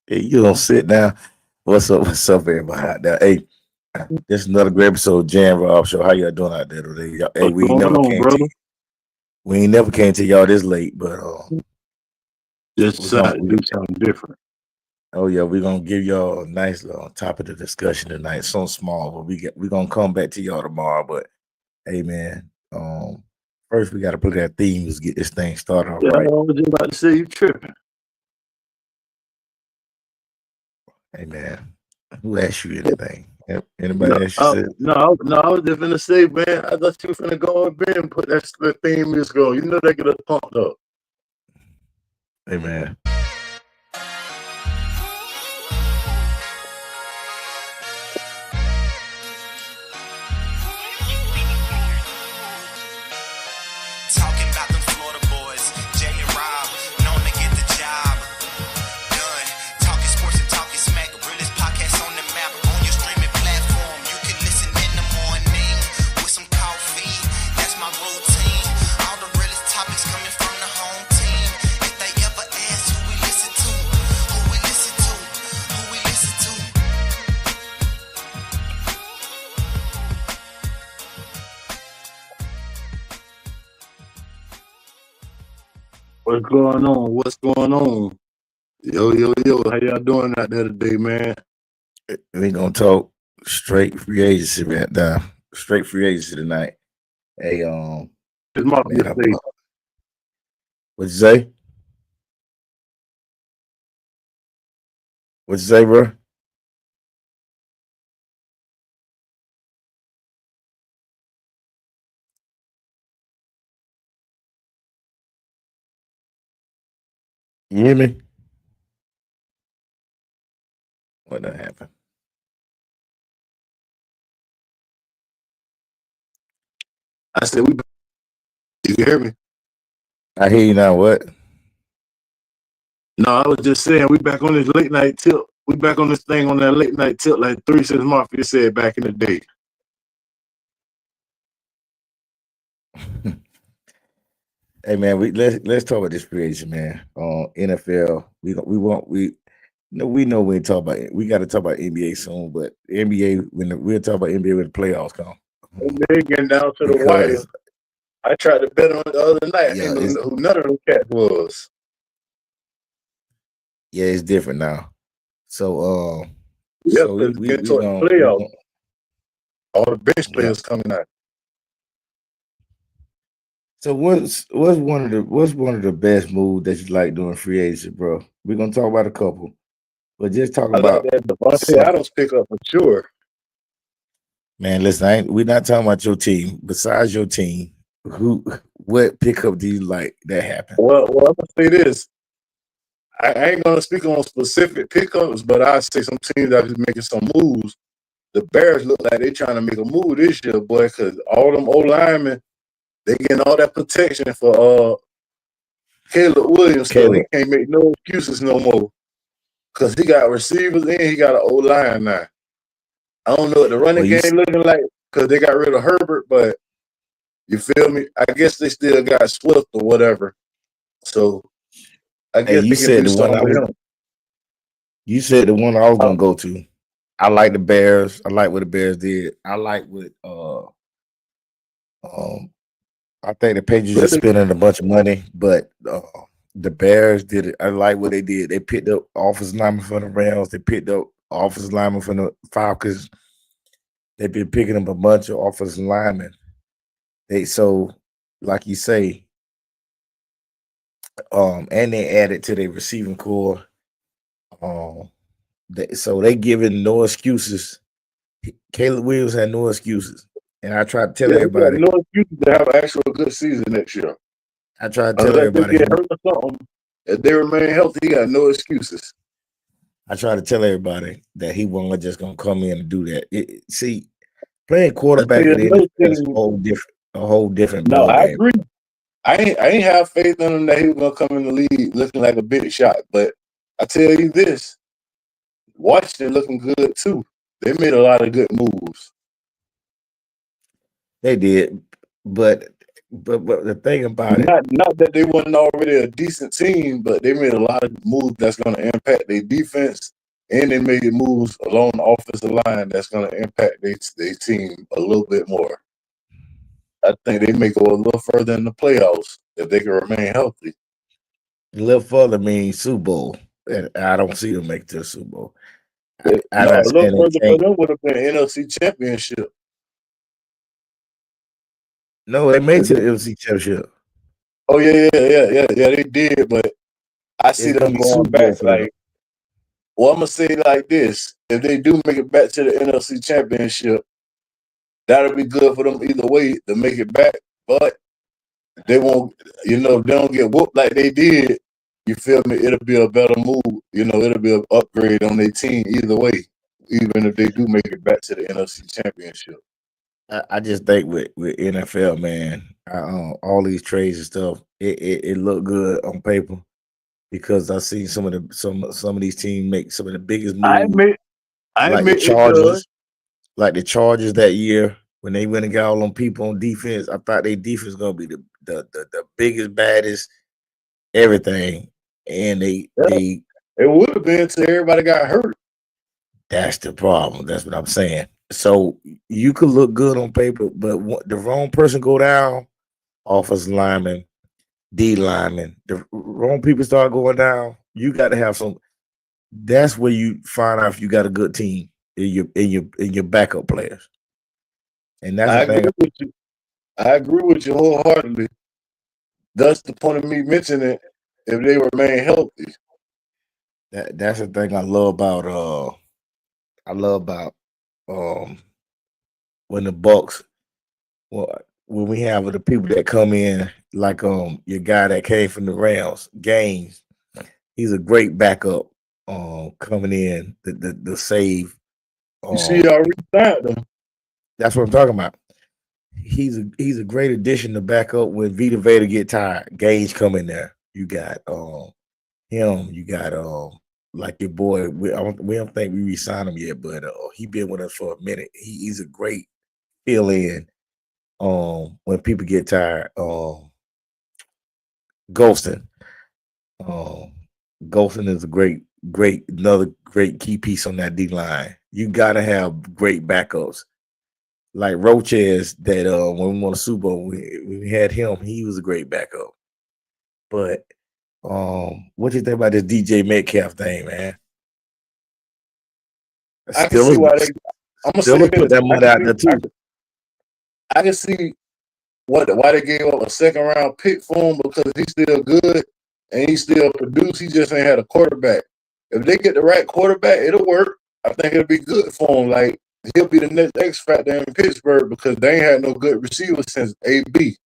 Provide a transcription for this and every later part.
Hey, you don't sit down. What's up? What's up, everybody out there? Hey, this is another great episode of Jan Rob Show. How y'all doing out there today? Hey, What's going on, brother? we ain't never came to y'all this late, but Just we're gonna decided to we, do something different. oh yeah, we're gonna give y'all a nice little topic of discussion tonight. So small, but we're gonna come back to y'all tomorrow. But hey, man, first we got to put that theme to get this thing started off Yeah, I right. was just about to say you tripping. Hey, man, who asked you anything? No, Anybody ask you? I was just gonna say, man, I thought you was gonna go in bed and put that theme music on. You know they get us pumped up. Hey, man. Talking about them Florida boys, Jay and Rob, known to get the job done. Talking sports and talking smack, realest podcast on the map. On your streaming platform, you can listen in the morning with some coffee. That's my routine. All the realest topics coming from the home team. If they ever ask who we listen to, who we listen to, who we listen to. What's going on? What's going on? Yo, how y'all doing out there today, man? We gonna talk straight free agency right now. Straight free agency tonight. Hey, It's my man, birthday. what'd you say? What'd you say, bro? You hear me? What done happened? I said we. You can hear me? I hear you now. What? No, I was just saying we back on this late night tip. We back on this thing on that late night tip, like 3 6 Mafia said back in the day. Hey, man, let's talk about this free agency, man. NFL, we know we ain't talk about it. We got to talk about NBA soon, but NBA we'll talk about NBA when the playoffs come. They getting down to the wire. Because I tried to bet on it the other night. yeah, I didn't know who none of them cats was. it's different now. So Yeah, so because we getting toward the we playoffs, gonna all the bench yeah. players coming out. So what's one of the best moves that you like doing free agency, bro? We're gonna talk about a couple, but just talk I like about that Devontae some. Adams pick up for sure. Man, listen, we're not talking about your team. Besides your team, what pickup do you like that happened? Well, I'm gonna say this. I ain't gonna speak on specific pickups, but I say some teams that is making some moves. The Bears look like they trying to make a move this year, boy, because all them old linemen, they getting all that protection for Caleb Williams, so he Caleb. can't make no excuses no more. Cause he got receivers and he got an old line now. I don't know what the Well, running game looking like because they got rid of Herbert, but you feel me? I guess they still got Swift or whatever. So I hey, guess they can do something with him. you said the one I was gonna go to. I like the Bears. I like what the Bears did. I like what I think the Patriots are spending a bunch of money, but the Bears did it. I like what they did. They picked up offensive linemen from the Rams. They picked up offensive linemen from the Falcons. They've been picking up a bunch of offensive linemen. So like you say, and they added to their receiving core. So they giving no excuses. Caleb Williams had no excuses, and I tried to tell everybody. No excuses to have an actual good season next year. I tried to tell Unless everybody. they get hurt or something, if they remain healthy, he got no excuses. I try to tell everybody that he wasn't just gonna come in and do that. See, playing quarterback in the NFL is a whole different No, ball I game. agree. I ain't have faith in him that he was gonna come in the league looking like a big shot. But I tell you this, Washington looking good too. They made a lot of good moves. They did, but But the thing about it, Not that they wasn't already a decent team, but they made a lot of moves that's going to impact their defense, and they made moves along the offensive line that's going to impact their team a little bit more. I think they may go a little further in the playoffs if they can remain healthy. a little further means Super Bowl, and I don't see them make it to the Super Bowl. I'm No, not a little saying further they for can't. them would have been NFC Championship. No, they made it to the NFC Championship. Oh yeah, they did, but I see It's gonna them be Super going Bowl back. for them. Like, well, I'm gonna say it like this: if they do make it back to the NFC Championship, that'll be good for them either way to make it back. But they won't, if they don't get whooped like they did, you feel me? It'll be a better move. It'll be an upgrade on their team either way, even if they do make it back to the NFC Championship. I just think with NFL, man, all these trades and stuff, it looked good on paper because I seen some of these teams make some of the biggest I moves, admit like the it does. Chargers, that year when they went and got all them people on defense. I thought their defense was gonna be the biggest, baddest, everything, and It would have been until everybody got hurt. that's the problem. That's what I'm saying. So you could look good on paper, but the wrong person go down, offensive lineman, D lineman, the wrong people start going down. You got to have some. That's where you find out if you got a good team in your backup players. And that's I the thing. agree with you. I agree with you wholeheartedly. That's the point of me mentioning it. If they remain healthy, That's the thing I love about when the Bucks, well, when we have the people that come in, like your guy that came from the Rams, Gaines, he's a great backup coming in the save. you see, I resigned them. That's what I'm talking about. He's a great addition to back up when Vita Veda get tired. Gage come in there. You got him. You got like your boy. We don't think we re-signed him yet, but he been with us for a minute. He's a great fill in when people get tired. Golston. Golston is a another great key piece on that D line. You gotta have great backups. Like Roches, that when we won the Super Bowl, we had him. He was a great backup. But what do you think about this DJ Metcalf thing, man? I can see why they. I'm gonna say put that money out there too. I can see why they gave up a second round pick for him, because he's still good and he still produce. He just ain't had a quarterback. If they get the right quarterback, it'll work. I think it'll be good for him. Like, he'll be the next X factor in Pittsburgh, because they ain't had no good receivers since AB.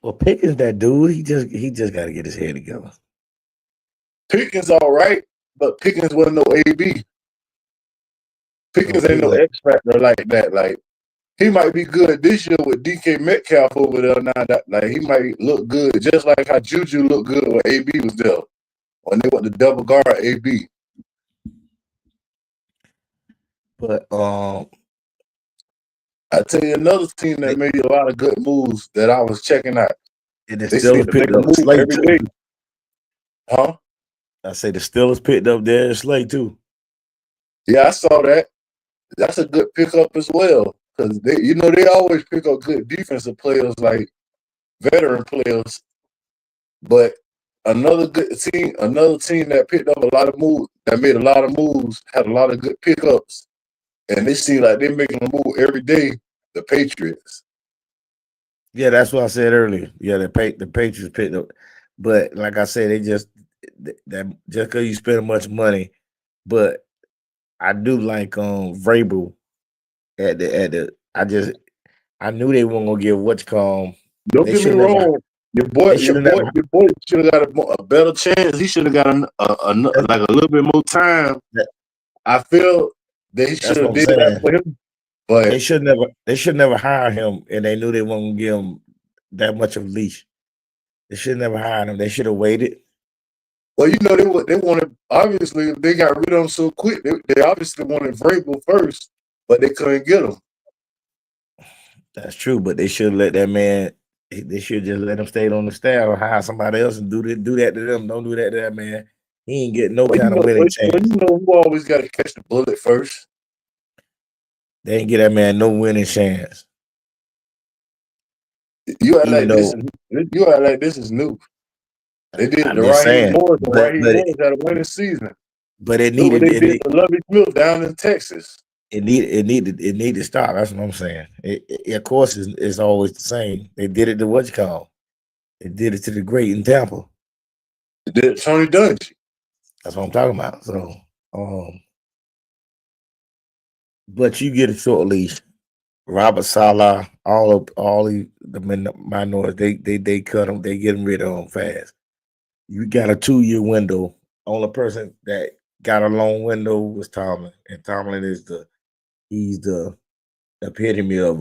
Well, Pickens, that dude, he just got to get his head together. Pickens all right, but Pickens wasn't no AB. Pickens ain't no X factor like that. Like, he might be good this year with DK Metcalf over there now. Like, he might look good, just like how Juju looked good when AB was there, when they went to double guard AB. But I tell you another team that made a lot of good moves that I was checking out. And the Steelers picked up Slay too. Day. Huh? I say the Steelers picked up their Slay too. Yeah, I saw that. That's a good pickup as well, because they always pick up good defensive players, like veteran players. But another team that picked up a lot of moves, that made a lot of moves, had a lot of good pickups, and they seem like they're making a move every day. The Patriots. Yeah, that's what I said earlier. Yeah, the Patriots picked up, but like I said, they just because you spend much money. But I do like Vrabel at the. I knew they weren't gonna give Don't get me wrong. Your boy should have got a better chance. He should have got like a little bit more time. I feel that he should have did that for him. But they should never hire him, and they knew they weren't gonna give him that much of a leash. They should never hire him. They should have waited. Well, they wanted, obviously, they got rid of him so quick. They obviously wanted Vrabel first, but they couldn't get him. That's true, but they should let that man. They should just let him stay on the staff or hire somebody else and do that to them. Don't do that to that man. He ain't getting no Well, kind of winning chance. you know who always got to catch the bullet first. They ain't get that man no winning chance. You act Even like this. though You act like this is new. They did it I'm to just Raheem saying, Morris, and but Raheem but Morris had a winning season. but it Look what needed they did to Lovie Smith down in Texas. it needed to stop. That's what I'm saying. Of course, it's always the same. They did it to what you call. They did it to the great in Tampa. They did it to Tony Dungy. That's what I'm talking about. So, but you get a short leash. Robert Salah, all the minorities, they cut them. They get them rid of them fast. You got a 2-year window. Only person that got a long window was Tomlin, and Tomlin is he's the epitome of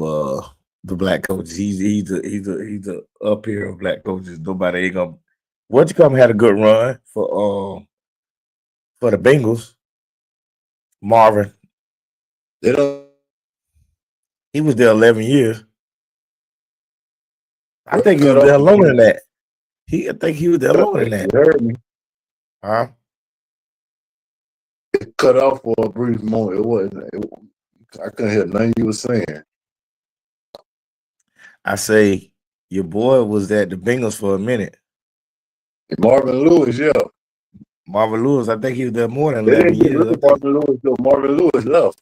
the black coaches. He's the up here of black coaches. Nobody ain't gonna. What you come had a good run for the Bengals. Marvin, They don't. he was there 11 years. I think he cut was there off longer again. than that. I think he was there longer than You that. heard me. Huh? It cut off for a brief moment. It wasn't. I couldn't hear nothing you were saying. I say your boy was at the Bengals for a minute. Marvin Lewis, yeah. Marvin Lewis, I think he was there more than They 11 didn't get years. rid of Marvin Lewis till Marvin Lewis left.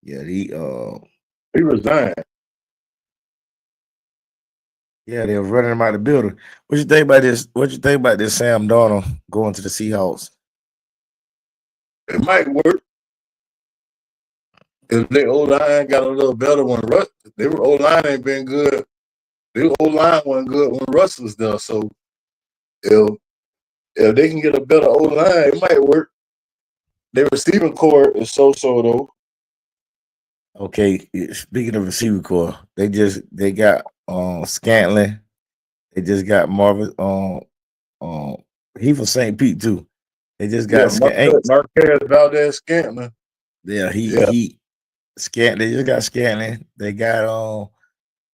Yeah, he resigned. Yeah, they were running him out of the building. What you think about this? What you think about this Sam Darnold going to the Seahawks? It might work. If their O-line got a little better when Russ, their O-line ain't been good. Their O-line wasn't good when Russ was there. So if they can get a better O-line, it might work. Their receiving core is so-so though. Okay, speaking of receiver core, they got Scantling. They just got Marvin. He from St. Pete too. They just got Marquez Valdez Scantling. Yeah, he They just got Scantling. They got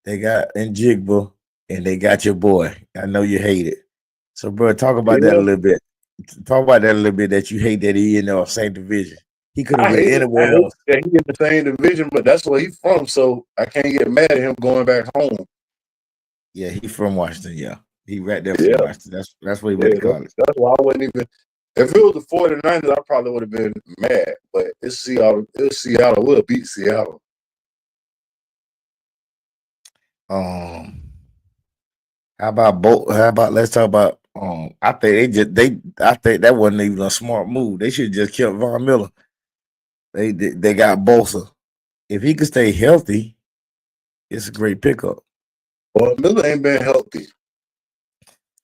Njigba, and they got your boy. I know you hate it. So, bro, talk about that a little bit. Talk about that a little bit. That you hate that he in the same division. He could have been anywhere else. Yeah, he in the same division, but that's where he's from. So I can't get mad at him going back home. Yeah, he from Washington. Yeah, he right there from Washington. That's where he went to college. That's why I wouldn't even. If it was the 49ers, I probably would have been mad. But it's Seattle. Seattle will beat Seattle. How about let's talk about I think I think that wasn't even a smart move. They should have just kept Von Miller. They got Bosa. If he could stay healthy, it's a great pickup. Well, Miller ain't been healthy.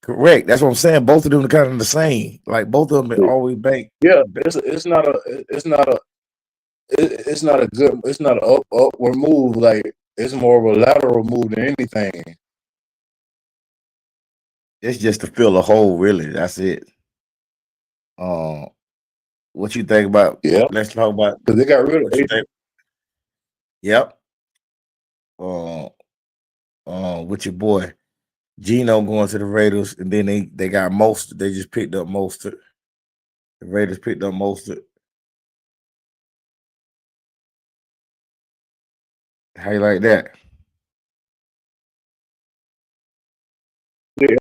Correct. That's what I'm saying. Both of them are kind of the same. Like both of them are always banked. Yeah, it's not an upward move. Like it's more of a lateral move than anything. It's just to fill a hole, really. That's it. What you think about? Yeah, let's talk about because they got rid of AJ. Yep. With your boy Geno going to the Raiders, and then they got Mostert. They just picked up Mostert. The Raiders picked up Mostert. How you like that? Yeah.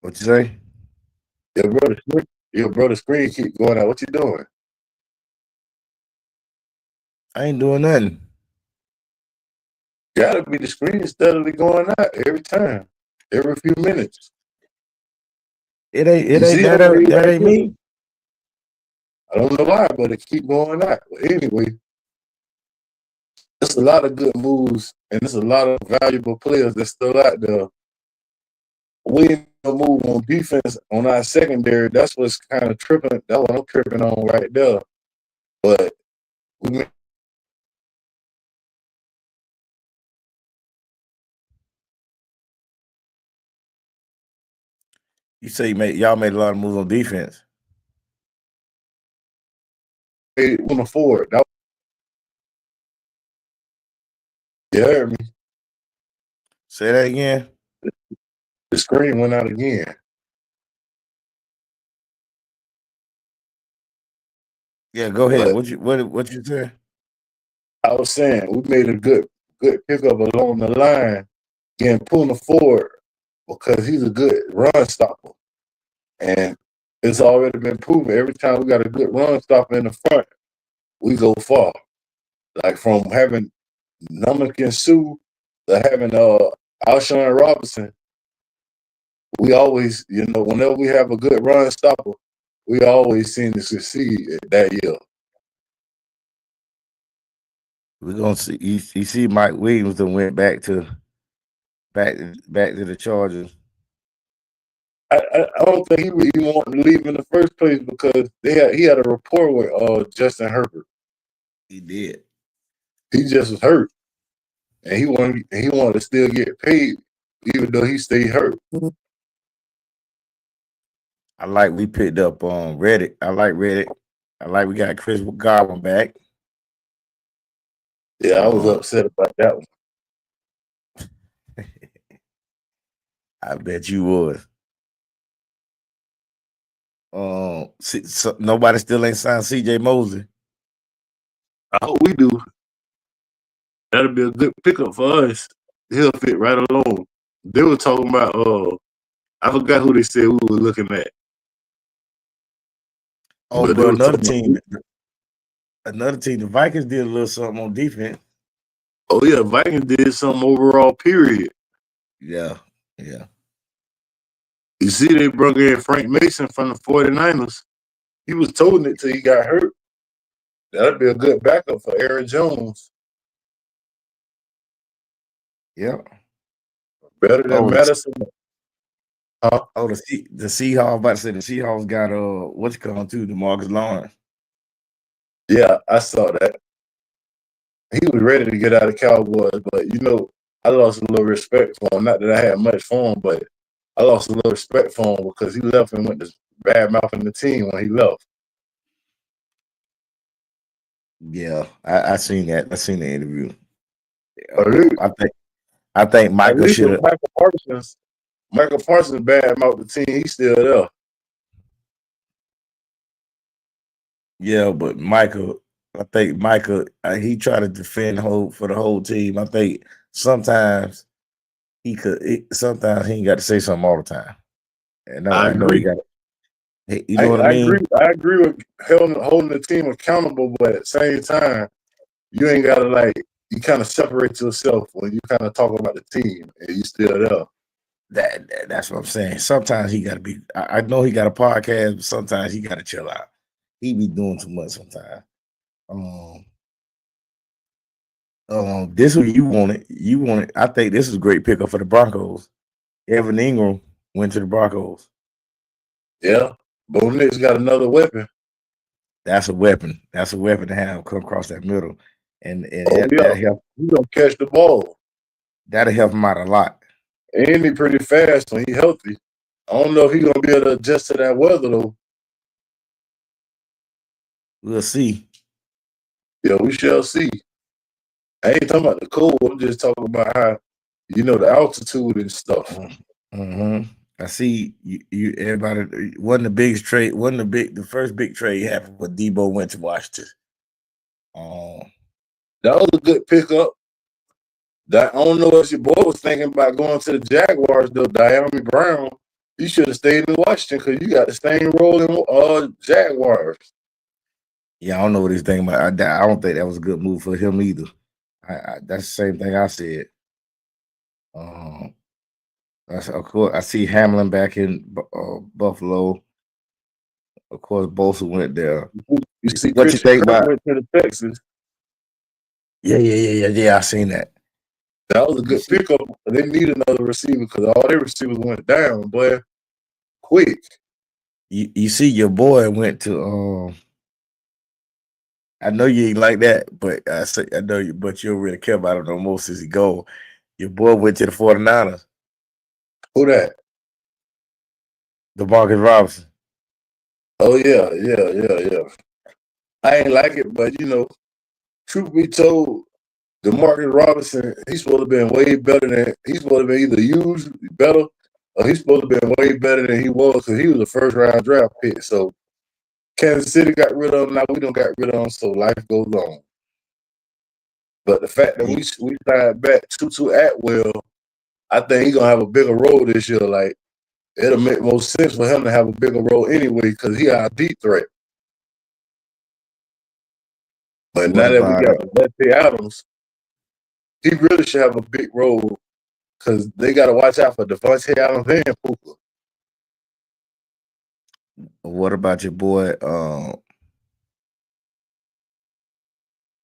What you say? Your brother screen keep going out. What you doing? I ain't doing nothing. Gotta be the screen steadily going out every time, every few minutes. It ain't that ain't me. I don't know why, but it keep going out. But anyway, there's a lot of good moves, and there's a lot of valuable players that's still out there. We need to move on defense on our secondary. That's what's kind of tripping. That's what I'm tripping on right there. But you say y'all made a lot of moves on defense. made Una Ford. You heard me? Say that again. The screen went out again. Yeah, go ahead. But What you say? I was saying we made a good pickup along the line, getting Puna Ford because he's a good run stopper, and it's already been proven. Every time we got a good run stopper in the front, we go far. Like from having Ndamukong Suh to having Alshon Robinson, we always, whenever we have a good run stopper, we always seem to succeed that year. We're gonna see. You see, Mike Williams then went back to the Chargers. I don't think he would even want to leave in the first place because he had a rapport with Justin Herbert. He did. He just was hurt, and he wanted to still get paid even though he stayed hurt. I like we picked up Reddit. I like Reddit. I like we got Chris Godwin back. Yeah, I was upset about that one. I bet you was. Nobody still ain't signed CJ Mosley. I hope we do. That'll be a good pickup for us. He'll fit right along. They were talking about I forgot who they said we were looking at. Oh, but another team, the Vikings did a little something on defense. Oh yeah, Vikings did something overall. Period. Yeah. You see, they brought in Frank Mason from the 49ers. He was toting it till he got hurt. That'd be a good backup for Aaron Jones. Yeah. Better than Madison. The Seahawks. About to say the Seahawks got what's called too, DeMarcus Lawrence. Yeah, I saw that. He was ready to get out of Cowboys, but I lost a little respect for him. Not that I had much for him, but I lost a little respect for him because he left and went to bad mouthing the team when he left. Yeah, I seen that. I seen the interview. I think Michael should have. Michael Parsons bad mouth the team. He's still there. Yeah, but I think Michael he tried to defend for the whole team. I think sometimes he ain't got to say something all the time. And I know he got. You know what I mean? I agree with holding the team accountable, but at the same time, you ain't gotta you kind of separate yourself when you kind of talk about the team and you still there. That's what I'm saying. Sometimes he got to be. I know he got a podcast, but sometimes he got to chill out. He be doing too much sometimes. This is what you wanted. I think this is a great pickup for the Broncos. Evan Ingram went to the Broncos. Yeah, Bo Nix got another weapon. That's a weapon. That's a weapon to have come across that middle, and that'll help. He gonna catch the ball. That'll help him out a lot. And he pretty fast when he's healthy. I don't know if he's gonna be able to adjust to that weather though. We'll see. Yeah, we shall see. I ain't talking about the cold. I'm just talking about how the altitude and stuff. Mm-hmm. I see you. Everybody wasn't the biggest trade. The first big trade happened when Debo went to Washington. That was a good pickup. I don't know if your boy was thinking about going to the Jaguars though. Diami Brown, he should have stayed in Washington because you got the same role in Jaguars. Yeah, I don't know what he's thinking about. I don't think that was a good move for him either. That's the same thing I said. Of course, I see Hamlin back in Buffalo. Of course, Bosa went there. You see, what you think about? Went to the Texans. Yeah. I seen that. That was a good pickup. They need another receiver because all their receivers went down, boy, quick. You see, your boy went to. I know you ain't like that, but I know you, but you don't really care about him no more since he go. Your boy went to the 49ers. Who that? DeMarcus Robinson. Oh yeah. I ain't like it, but truth be told, DeMarcus Robinson, he's supposed to been way better than he's supposed to be either used better or he's supposed to been way better than he was because he was a first round draft pick. So Kansas City got rid of him. Now we don't got rid of him, so life goes on. But the fact that we signed back Tutu Atwell, I think he's gonna have a bigger role this year. Like it'll make more sense for him to have a bigger role anyway because he our deep threat. But now that we got Devontae Adams, he really should have a big role because they got to watch out for Devontae Adams and Puka. What about your boy?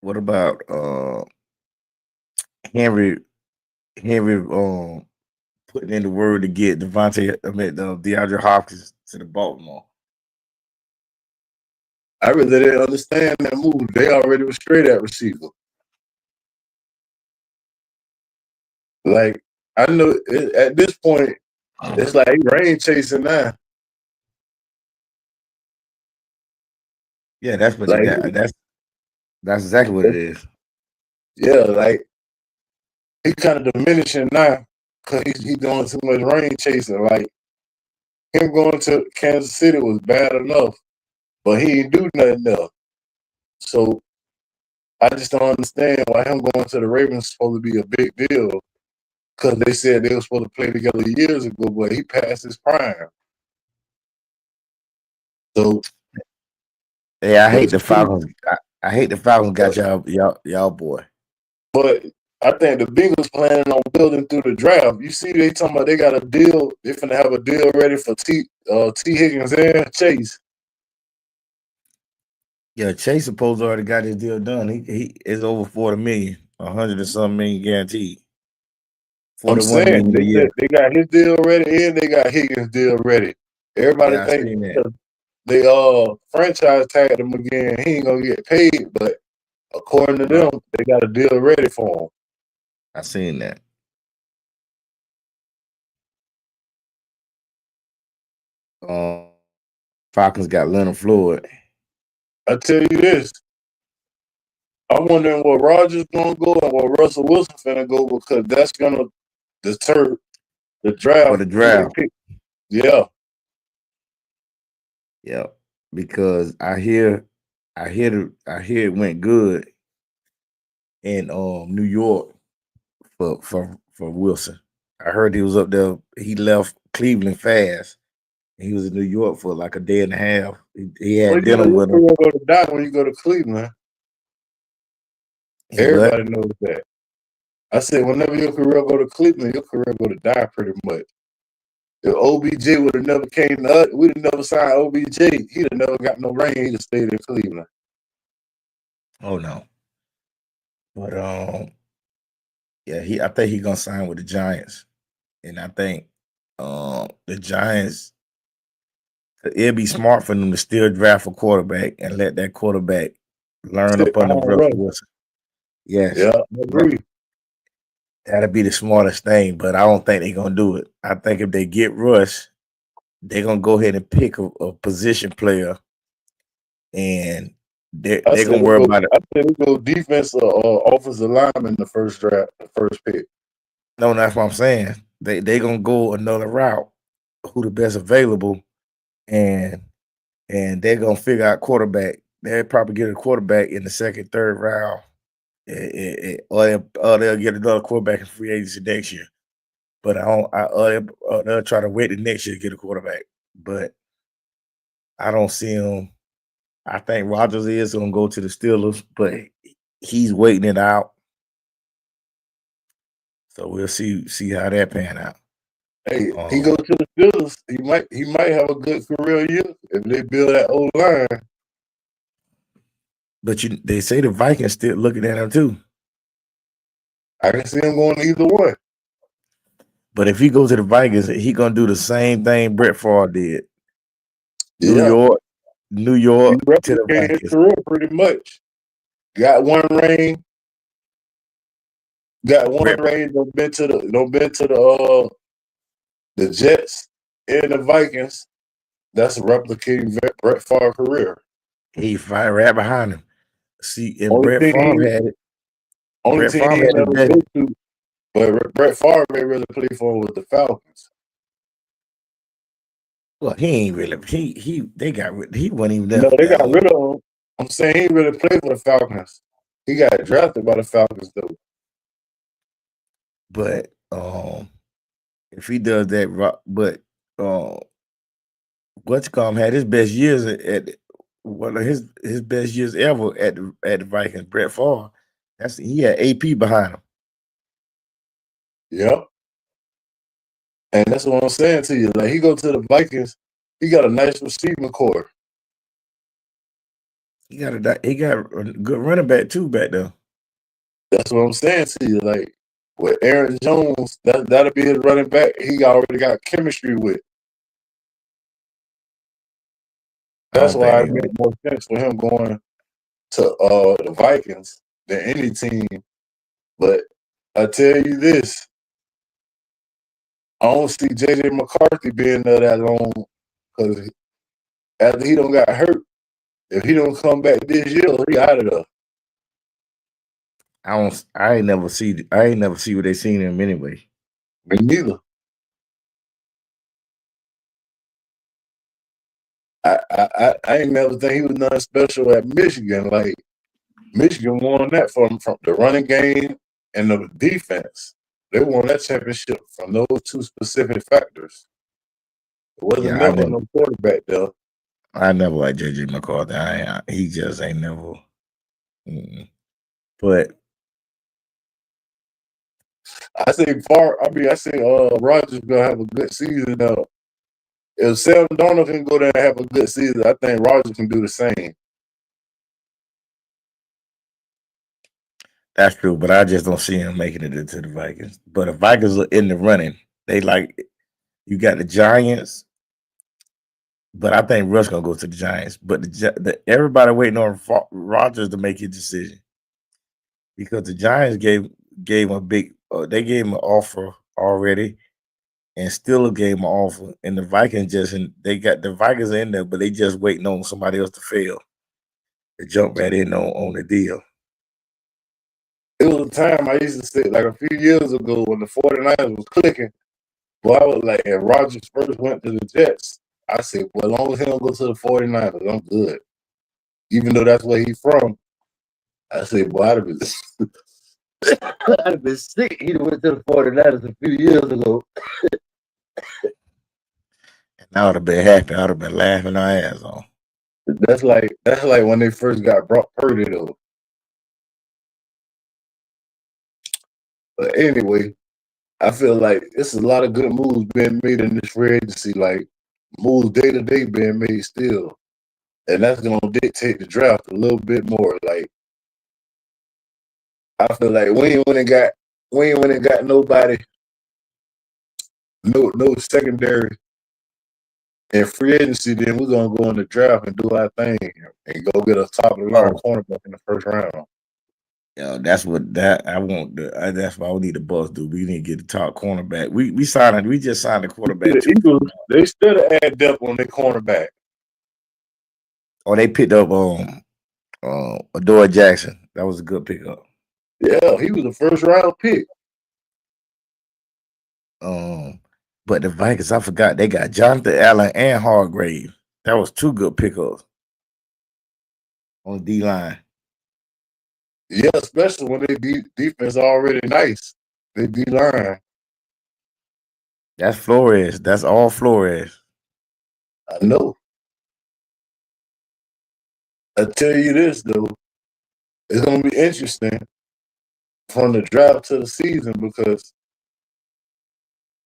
What about Henry? Putting in the word to get DeAndre Hopkins to the Baltimore. I really didn't understand that move. They already were straight at receiver. Like I know at this point, it's like rain chasing now. Yeah, that's what you got. That's exactly what it is. Yeah, like he kind of diminishing now because he's doing too much rain chasing. Like him going to Kansas City was bad enough, but he didn't do nothing else. So I just don't understand why him going to the Ravens is supposed to be a big deal. Because they said they were supposed to play together years ago, but he passed his prime. So yeah, I hate the Falcons. I hate the Falcons got y'all boy. But I think the Bengals planning on building through the draft. You see, they talking about they got a deal. They're finna have a deal ready for T Higgins and Chase. Yeah, Chase supposed already got his deal done. He is over $40 million, 100 and something million guaranteed. I'm saying they got his deal ready and they got Higgins' deal ready. Everybody thinks they franchise tagged him again. He ain't gonna get paid, but according to them, they got a deal ready for him. I seen that. Falcons got Leonard Floyd. I tell you this, I'm wondering where Rodgers gonna go and where Russell Wilson finna go because that's gonna deter the draft. For the draft. Yeah. Yeah. Because I hear it went good in New York for Wilson. I heard he was up there. He left Cleveland fast. He was in New York for like a day and a half. He had dinner with him. You're going to die when you go to Cleveland. Everybody knows that. I said, whenever your career go to Cleveland, your career go to die pretty much. If OBJ would have never came to us, we'd have never signed OBJ. He'd have never got no ring. He'd have stayed in Cleveland. Oh no. But yeah, I think he's gonna sign with the Giants. And I think the Giants, it'd be smart for them to still draft a quarterback and let that quarterback learn up under Russell Wilson. Yes. Yeah, I agree. That'd be the smartest thing, but I don't think they're gonna do it. I think if they get Russ, they're gonna go ahead and pick a position player, and they're gonna worry about it. I think we go defense or offensive lineman in the first draft, the first pick. No, that's what I'm saying. They're gonna go another route, who the best available, and they're gonna figure out quarterback. They'll probably get a quarterback in the second, third round. Or they'll get another quarterback in free agency next year. But they'll try to wait the next year to get a quarterback. But I don't see him. I think Rodgers is going to go to the Steelers, but he's waiting it out. So we'll see how that pan out. Hey, he goes to the Steelers. He might have a good career year if they build that old line. But they say the Vikings still looking at him too. I can see him going either one. But if he goes to the Vikings, he gonna do the same thing Brett Favre did. New York to the Vikings. His career pretty much. Got one ring. Don't been to the Jets and the Vikings. That's a replicating Brett Favre career. He fight right behind him. See, and Only Brett thing Favre he, had it. only Brett team Favre he had the never best. go to, but Brett Favre ain't really play for with the Falcons. Well, he ain't really. They got rid. He wasn't even there No, for they that got long. rid of him. I'm saying he ain't really played for the Falcons. He got drafted by the Falcons though. But if he does that, but Whatcom had his best years at one of his best years ever at the Vikings. Brett Favre. He had AP behind him. Yep. And that's what I'm saying to you. Like he go to the Vikings, he got a nice receiving core. He got a good running back too back there. That's what I'm saying to you. Like with Aaron Jones, that'll be his running back. He already got chemistry with. I That's don't think why they it gonna. makes more sense for him going to the Vikings than any team. But I tell you this, I don't see JJ McCarthy being there that long because after he don't got hurt, if he don't come back this year, he out of there. I ain't never see what they seen him anyway. Me neither. I ain't never think he was nothing special at Michigan. Like Michigan won that from the running game and the defense. They won that championship from those two specific factors. It wasn't Yeah, never no quarterback there. I never liked JJ McCarthy. He just ain't never. But I say Rodgers gonna have a good season though. If Sam Darnold can go there and have a good season, I think Rodgers can do the same. that's true. But I just don't see him making it into the Vikings. But the Vikings are in the running. They you got the Giants. But I think Russ gonna go to the Giants. But everybody waiting on Rodgers to make his decision because the Giants gave him a big. They gave him an offer already, and still gave him an offer. And the Vikings they got the Vikings in there, but they just waiting on somebody else to fail to jump right in on the deal. It was a time I used to say, like a few years ago when the 49ers was clicking. Well, I was like, if Rodgers first went to the Jets, I said, well, as long as he don't go to the 49ers, I'm good. Even though that's where he's from, I said, boy, I'd have been sick. He went to the 49ers a few years ago. And I would have been happy. I would have been laughing our ass off. That's like when they first got Brock Purdy though. But anyway, I feel like it's a lot of good moves being made in this free agency, like moves day to day being made still. And that's gonna dictate the draft a little bit more. Like I feel like we ain't went and got nobody, no secondary and free agency, then we're gonna go in the draft and do our thing and go get a top of the line cornerback in the first round. Yeah, that's what I want. That's why we need the Bucks do. We need to get the top cornerback. We just signed a quarterback. The Eagles, they still add depth on their cornerback. Oh, they picked up Adoree Jackson. That was a good pickup. Yeah, he was a first round pick. But the Vikings, I forgot they got Jonathan Allen and Hargrave. That was two good pickups on D line. Yeah, especially when they defense already nice. They D line. That's Flores. That's all Flores. I know. I tell you this though, it's gonna be interesting from the draft to the season because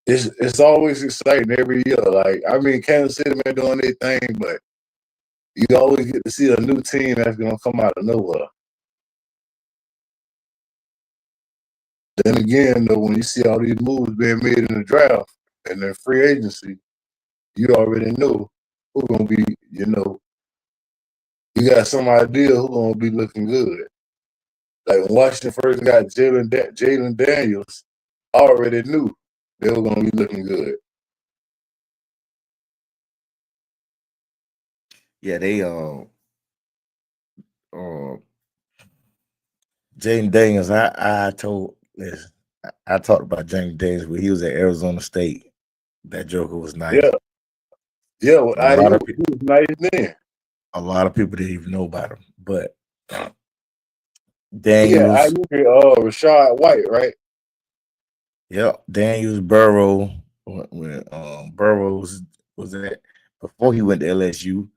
it's always exciting every year. Like I mean, Kansas City been doing their thing, but you always get to see a new team that's gonna come out of nowhere. Then again, though, when you see all these moves being made in the draft and the free agency, you already know who's gonna be. You got some idea who's gonna be looking good. Like when Washington first got Jalen Daniels, I already knew they were gonna be looking good. Yeah, they Jaden Daniels, I told listen, I talked about Jaden Daniels when he was at Arizona State. That joker was nice. Yeah. Yeah, well, A lot of he was nice then. a lot of people didn't even know about him, but Yeah, Daniels, Rashad White, right? yep, Daniels, Burrow, when Burrow was at before he went to LSU.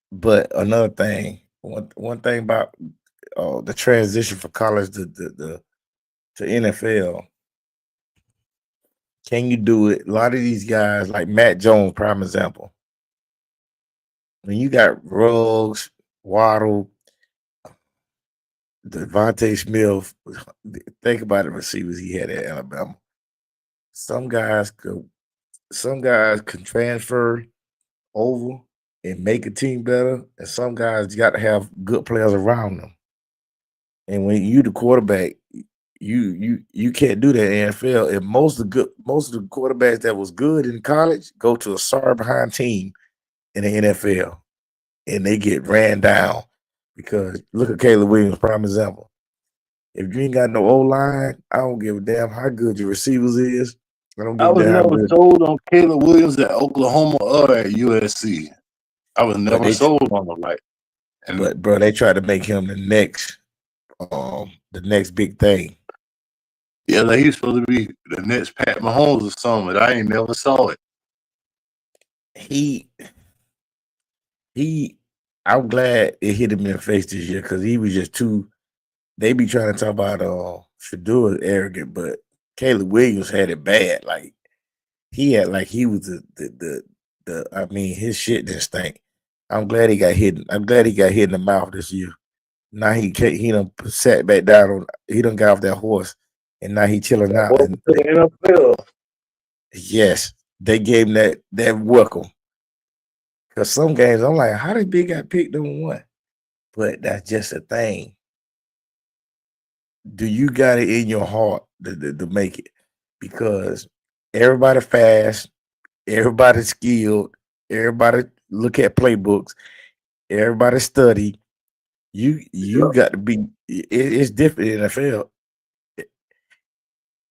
But another thing, one thing about the transition from college to NFL, can you do it? A lot of these guys, like Matt Jones, prime example. When you got Ruggs, Waddle, Devontae Smith, think about the receivers he had at Alabama. Some guys can transfer over and make a team better, and some guys got to have good players around them. And when you the quarterback, you can't do that in NFL. And most of the quarterbacks that was good in college go to a sorry behind team in the NFL, and they get ran down because look at Caleb Williams, prime example. If you ain't got no O line, I don't give a damn how good your receivers is. I don't give I a was damn how never good. sold on Caleb Williams at Oklahoma or at USC. I was never sold on him. But bro, they tried to make him the next big thing. Yeah, like he's supposed to be the next Pat Mahomes or something, but I ain't never saw it. I'm glad it hit him in the face this year because he was just too. They be trying to talk about Shedeur arrogant, but Caleb Williams had it bad. Like he was the I mean, his shit didn't stink. I'm glad he got hit. I'm glad he got hit in the mouth this year. Now he done sat back down on. He done got off that horse, and now he chilling out. Welcome to the NFL. Yes, they gave him that welcome. Because some games, I'm like, how did Big got picked number one? But that's just a thing. Do you got it in your heart to make it? Because everybody fast, everybody skilled, everybody look at playbooks, everybody study. You got to be. It's different in the NFL.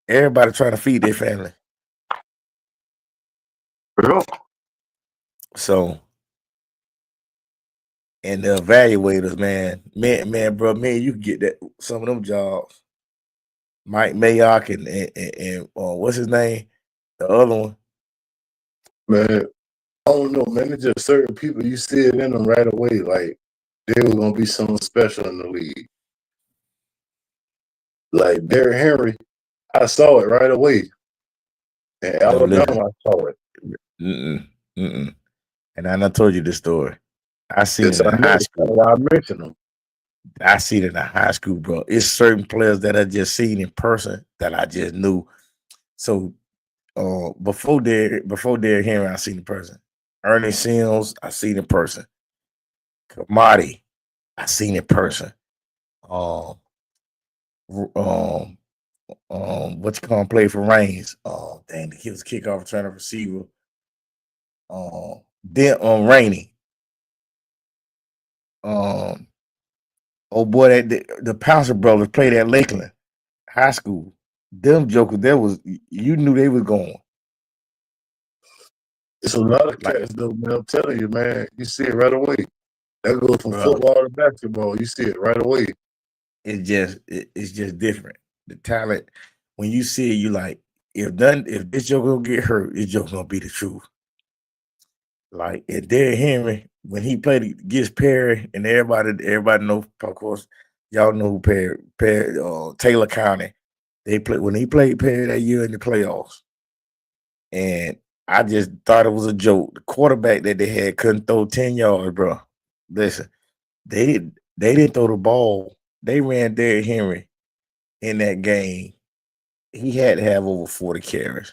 Everybody trying to feed their family. Bro. So, and the evaluators, man, bro, you can get that some of them jobs. Mike Mayock and what's his name? The other one. Man, I don't know, man. It's just certain people you see it in them right away, like they were gonna be something special in the league. Like Derrick Henry, I saw it right away. In Alabama, I saw it. And I done told you this story. I seen it in high school. I mentioned them. I seen it in high school, bro. It's certain players that I just seen in person that I just knew. So before Derrick Henry, I seen in person. Ernie Sims, I seen in person. Kamadi, I seen in person. What you call him, play for Reigns. Dang, he was kickoff returner receiver. Then Rainey. Oh boy, the Pouncer brothers played at Lakeland High School. Them jokers, you knew they was going. It's a lot of cats though, man. I'm telling you, man. You see it right away. That goes from football to basketball. You see it right away. It's just different. The talent, when you see it, you like, if this joker gonna get hurt, this joker gonna be the truth. Like if Derrick Henry, when he played against Perry, and everybody know, of course, y'all know who Perry Taylor County. When he played Perry that year in the playoffs. And I just thought it was a joke. The quarterback that they had couldn't throw 10 yards, bro. Listen, they didn't throw the ball. They ran Derrick Henry in that game. He had to have over 40 carries.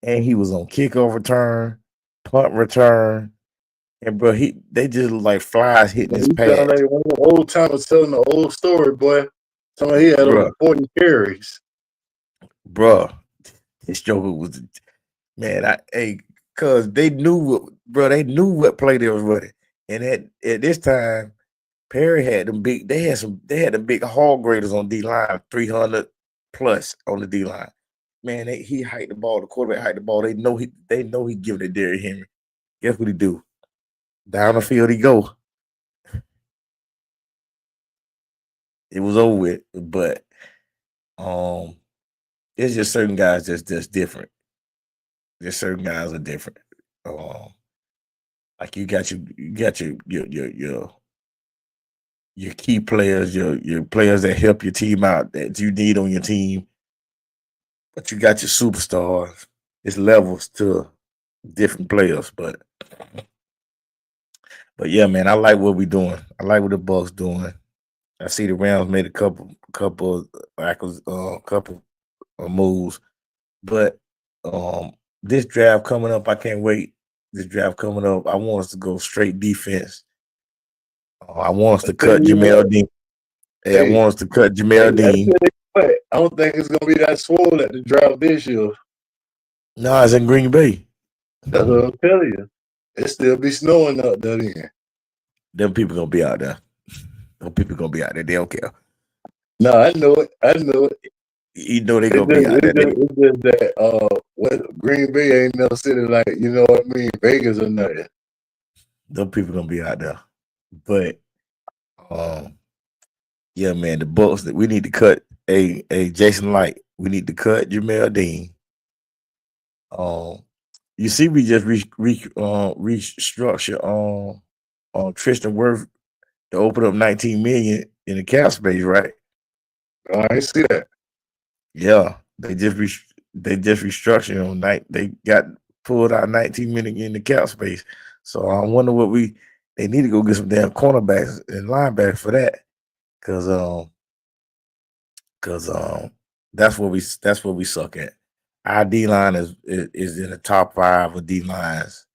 And he was on kickoff return, punt return. And bro, they just look like flies hitting his pad. Like one of the old timers telling the old story, boy. Somebody he had over 40 carries. Bro, this joker was, man, cause they knew what play they was running. And at this time, Perry had them big. They had the big hall graders on D line, 300 plus on the D line. Man, he hiked the ball. The quarterback hiked the ball. They know he give it to Derrick Henry. Guess what he do? Down the field he go. It was over with, but it's just certain guys just different. Just certain guys are different. Like you got your key players, your players that help your team out that you need on your team. But you got your superstars. It's levels to different players, but yeah, man, I like what we're doing. I like what the Bucs doing. I see the Rams made a couple moves, but this draft coming up, I can't wait. This draft coming up, I want us to go straight defense. I want us to cut Jamel Dean. I want us to cut Jamel Dean. I don't think it's gonna be that swole at the draft this year. No, it's in Green Bay. That's what I'm telling you. It still be snowing up there then. Them people gonna be out there. Them people gonna be out there. They don't care. No, I know it. You know they gonna be out there. It's just that Green Bay ain't no city like, you know what I mean, Vegas or nothing. Them people gonna be out there. But yeah, man, the Bucs that we need to cut a Jason Light. We need to cut Jamel Dean. You see, we just restructure on Tristan Wirfs to open up $19 million in the cap space, right? I ain't see that. Yeah, they just restructured on night. They got pulled out $19 million in the cap space. So I wonder what they need to go get some damn cornerbacks and linebackers for that, because that's what we suck at. Our D line is in the top 5 of D lines,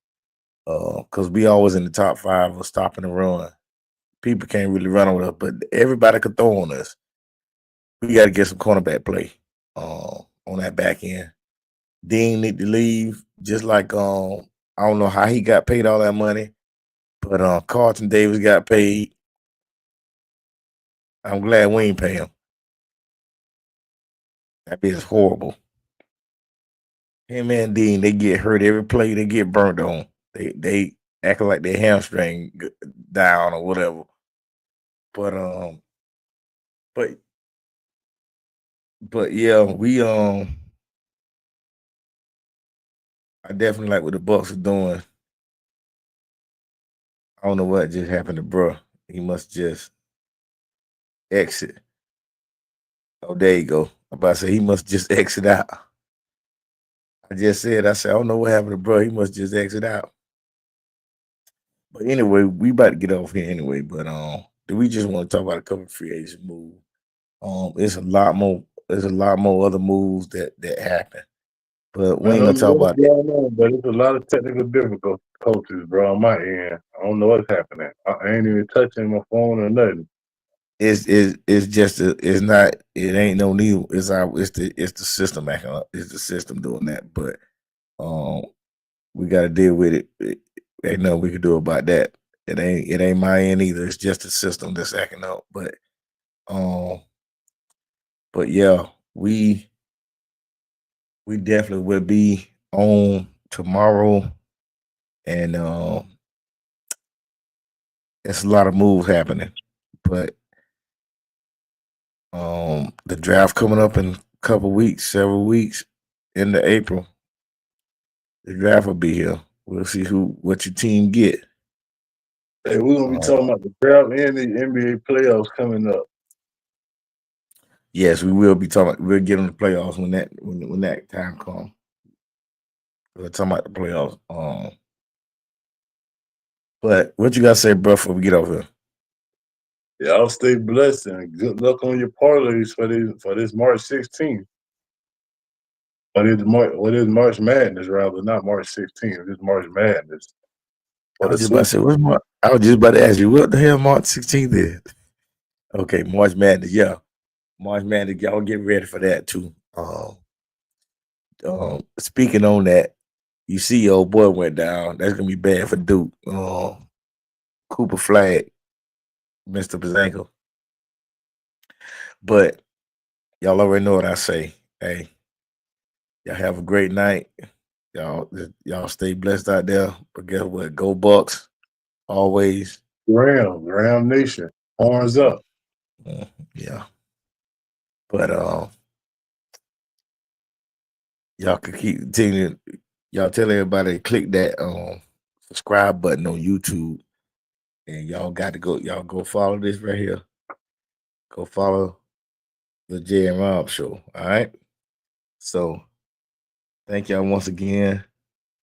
because we always in the top 5 of stopping the run. People can't really run on us, but everybody could throw on us. We got to get some cornerback play on that back end. Dean need to leave, just like I don't know how he got paid all that money, but Carlton Davis got paid. I'm glad we ain't pay him. That is horrible. Him and Dean, they get hurt every play. They get burnt on. They acting like their hamstring down or whatever. But yeah, we I definitely like what the Bucs are doing. I don't know what just happened to bruh. He must just exit. Oh, there you go. I'm about to say he must just exit out. I said, I don't know what happened to bro. He must just exit out. But anyway, we about to get off here anyway. But do we just want to talk about a couple of free agent moves? There's a lot more other moves that happen. But we ain't gonna talk about it. But it's a lot of technical difficulties, bro, on my end. I don't know what's happening. I ain't even touching my phone or nothing. It ain't no need. It's the system acting up. It's the system doing that. But we gotta deal with it. Ain't nothing we can do about that. It ain't my end either. It's just the system that's acting up. But yeah, we definitely will be on tomorrow, and it's a lot of moves happening. But the draft coming up in a couple weeks, several weeks, into April. The draft will be here. We'll see what your team get. Hey, we're gonna be talking about the draft and the NBA playoffs coming up. Yes, we will be talking. We'll get on the playoffs when that time comes. We're talking about the playoffs. But what you gotta say, bro, before we get over here? Y'all stay blessed and good luck on your parlays for this March 16th. What is March Madness, rather, not March 16th. It's March Madness. I was just about to ask you, what the hell March 16th is? Okay, March Madness, yeah. March Madness, y'all get ready for that too. Speaking on that, you see your old boy went down. That's gonna be bad for Duke. Cooper Flag, Mr. Bazanko. But y'all already know what I say. Hey, y'all have a great night. Y'all stay blessed out there. But guess what? Go Bucks. Always. Ram Nation. Horns up. Yeah. But y'all can keep continuing. Y'all tell everybody to click that subscribe button on YouTube. And y'all got to go. Y'all go follow this right here. Go follow the Jay and Rob show. All right. So thank y'all once again.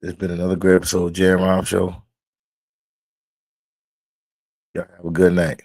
It's been another great episode of Jay and Rob show. Y'all have a good night.